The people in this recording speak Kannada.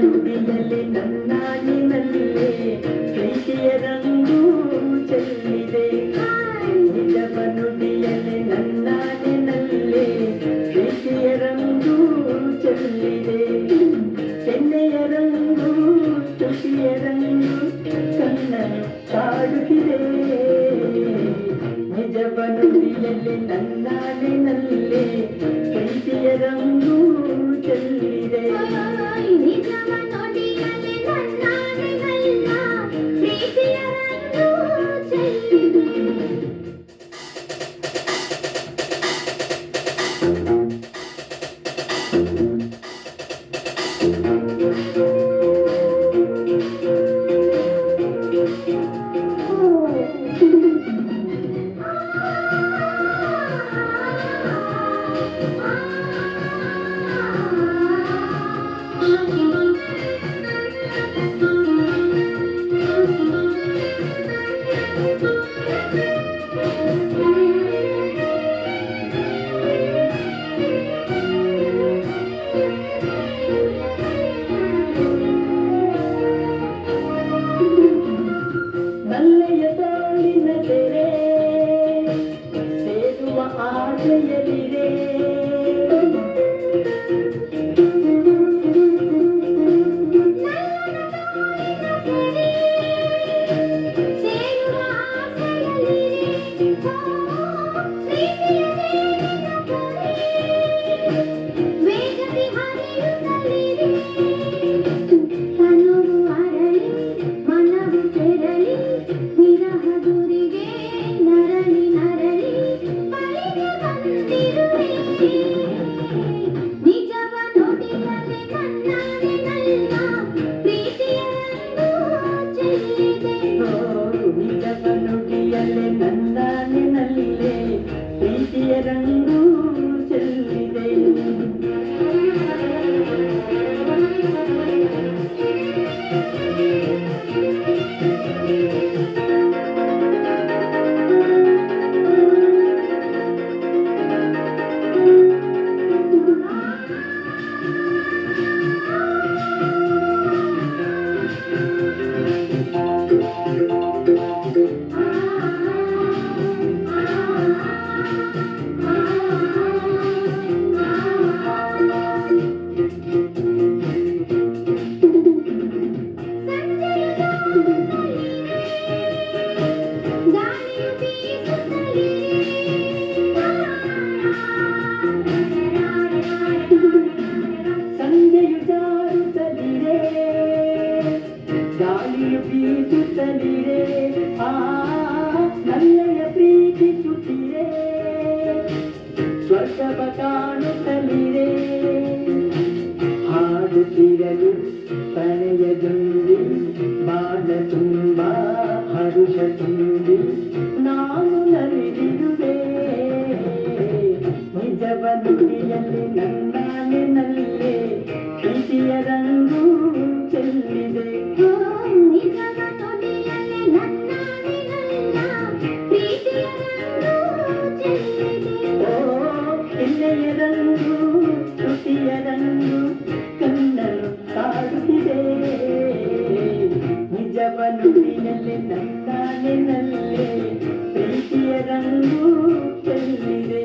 ನುಡಿಯಲ್ಲಿ ನನ್ನಾಣಿನಲ್ಲೇ ಪ್ರೀತಿಯ ರಂಗು ಚೆಲ್ಲಿದೆ. ನಿಜವ ನುಡಿಯಲ್ಲಿ ನನ್ನಾಣಿನಲ್ಲೇ ಪ್ರೀತಿಯ ರಂಗು ಚೆಲ್ಲಿದೆ. ಕೆನ್ನೆಯ ರಂಗು ತುಟಿಯ ರಂಗು ಕಣ್ಣನ್ನು ಕಾಡುತ್ತಿದೆ. ನಿಜವ ನುಡಿಯಲ್ಲಿ ನನ್ನಾಣಿನಲ್ಲೇ ಪ್ರೀತಿಯ ರಂಗು ಚೆಲ್ಲಿದೆ. ನಲ್ಲೆಯ ತೋಳಿನ ತೆರೆ ಸೇರುವ ಆಸೆಯಲ್ಲಿದೆ. ನನ್ನಾನಿನಲ್ಲೇ ಪ್ರೀತಿಯ ರಂಗು ಚೆಲ್ಲಿದೆ. ಸಂಜೆಯು ಜಾರುತ್ತಲಿದೆ, ಗಾಳಿಯು ಬೀಸುತ್ತಲಿದೆ. ನಲ್ಲೆಯ ಪ್ರೀತಿಸುತ್ತಿದೆ, ಸ್ವರ್ಗವ ಕಾಣುತ್ತಲಿದೆ. ಹಾಡುತ್ತಿರಲು ಪ್ರಣಯದುಂಬಿ, ಬಾಣ ತುಂಬ ಹರುಷ ತುಂಬಿ ನಾನು ನಲಿದಿರುವೆ. ನಿಜವ ನುಡಿಯಲ್ಲಿ ನನ್ನಾನಿನಲ್ಲೇ ಪ್ರೀತಿಯ ರಂಗು ಚೆಲ್ಲಿದೆ. ಕೆನ್ನೆಯ ರಂಗು ತುಟಿಯ ರಂಗು ಕಣ್ಣನ್ನು ಕಾಡುತ್ತಿದೆ. ನಿಜವ ನುಡಿಯಲ್ಲಿ ನನ್ನಾನಿನಲ್ಲೇ ಪ್ರೀತಿಯ ರಂಗು ಚೆಲ್ಲಿದೆ.